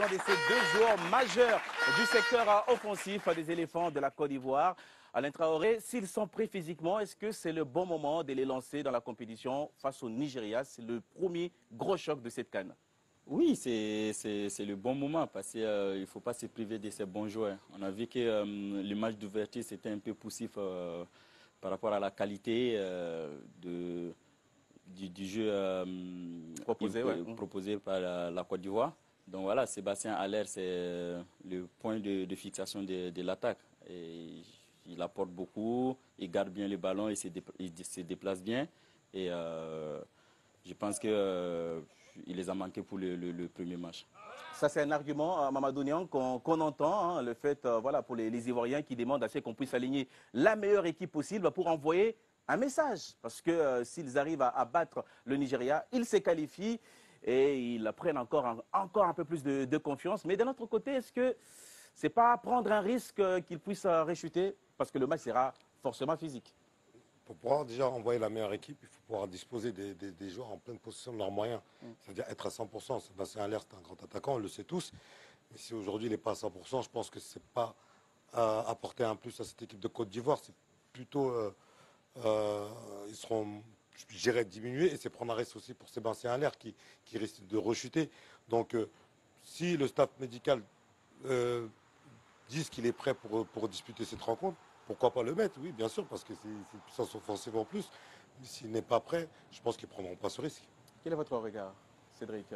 de ces deux joueurs majeurs du secteur offensif des éléphants de la Côte d'Ivoire. Alain Traoré, s'ils sont prêts physiquement, est-ce que c'est le bon moment de les lancer dans la compétition face au Nigeria? C'est le premier gros choc de cette CAN. Oui, c'est le bon moment parce qu'il ne faut pas se priver de ces bons joueurs. On a vu que le match d'ouverture, c'était un peu poussif par rapport à la qualité du jeu proposé par la Côte d'Ivoire. Donc voilà, Sébastien Haller, c'est le point de fixation de l'attaque. Il apporte beaucoup, il garde bien le ballon, il se déplace bien. Et je pense qu'il les a manqués pour le premier match. Ça, c'est un argument, Mamadou Niang, qu'on entend, hein, le fait, voilà, pour les Ivoiriens qui demandent à ce qu'on puisse aligner la meilleure équipe possible pour envoyer un message. Parce que s'ils arrivent à battre le Nigeria, ils se qualifient et ils prennent encore un peu plus de confiance. Mais d'un autre côté, est-ce que ce n'est pas prendre un risque qu'ils puissent rechuter? Parce que le match sera forcément physique. Pour pouvoir déjà envoyer la meilleure équipe, il faut pouvoir disposer des joueurs en pleine possession de leurs moyens. C'est-à-dire être à 100%. Sébastien Haller, c'est un grand attaquant, on le sait tous. Mais si aujourd'hui il n'est pas à 100%, je pense que ce n'est pas apporter un plus à cette équipe de Côte d'Ivoire. C'est plutôt, ils seront, je dirais, diminués. Et c'est prendre un risque aussi pour Sébastien Haller qui risque de rechuter. Donc, si le staff médical dit qu'il est prêt pour disputer cette rencontre, pourquoi pas le mettre? Oui, bien sûr, parce que c'est une puissance offensive en plus. Mais s'il n'est pas prêt, je pense qu'ils ne prendront pas ce risque. Quel est votre regard, Cédric?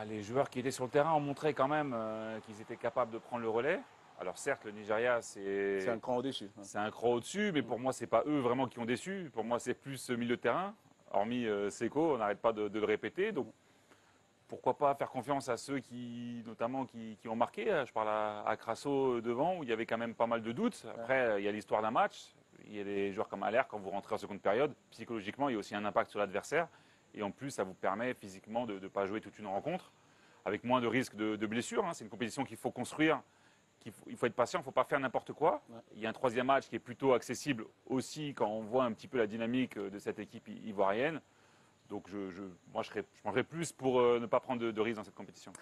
Les joueurs qui étaient sur le terrain ont montré quand même qu'ils étaient capables de prendre le relais. Alors certes, le Nigeria, c'est un cran au-dessus. C'est un cran au-dessus, mais pour moi, ce n'est pas eux vraiment qui ont déçu. Pour moi, c'est plus ce milieu de terrain. Hormis Seko, on n'arrête pas de le répéter. Donc pourquoi pas faire confiance à ceux notamment qui ont marqué. Je parle à Crasso devant, où il y avait quand même pas mal de doutes. Après, il y a l'histoire d'un match. Il y a des joueurs comme Haller, quand vous rentrez en seconde période, psychologiquement, il y a aussi un impact sur l'adversaire. Et en plus, ça vous permet physiquement de ne pas jouer toute une rencontre, avec moins de risques de blessures. C'est une compétition qu'il faut construire. Il faut être patient, il ne faut pas faire n'importe quoi. Il y a un troisième match qui est plutôt accessible aussi quand on voit un petit peu la dynamique de cette équipe ivoirienne. Donc moi, je pencherais plus pour ne pas prendre de risques dans cette compétition.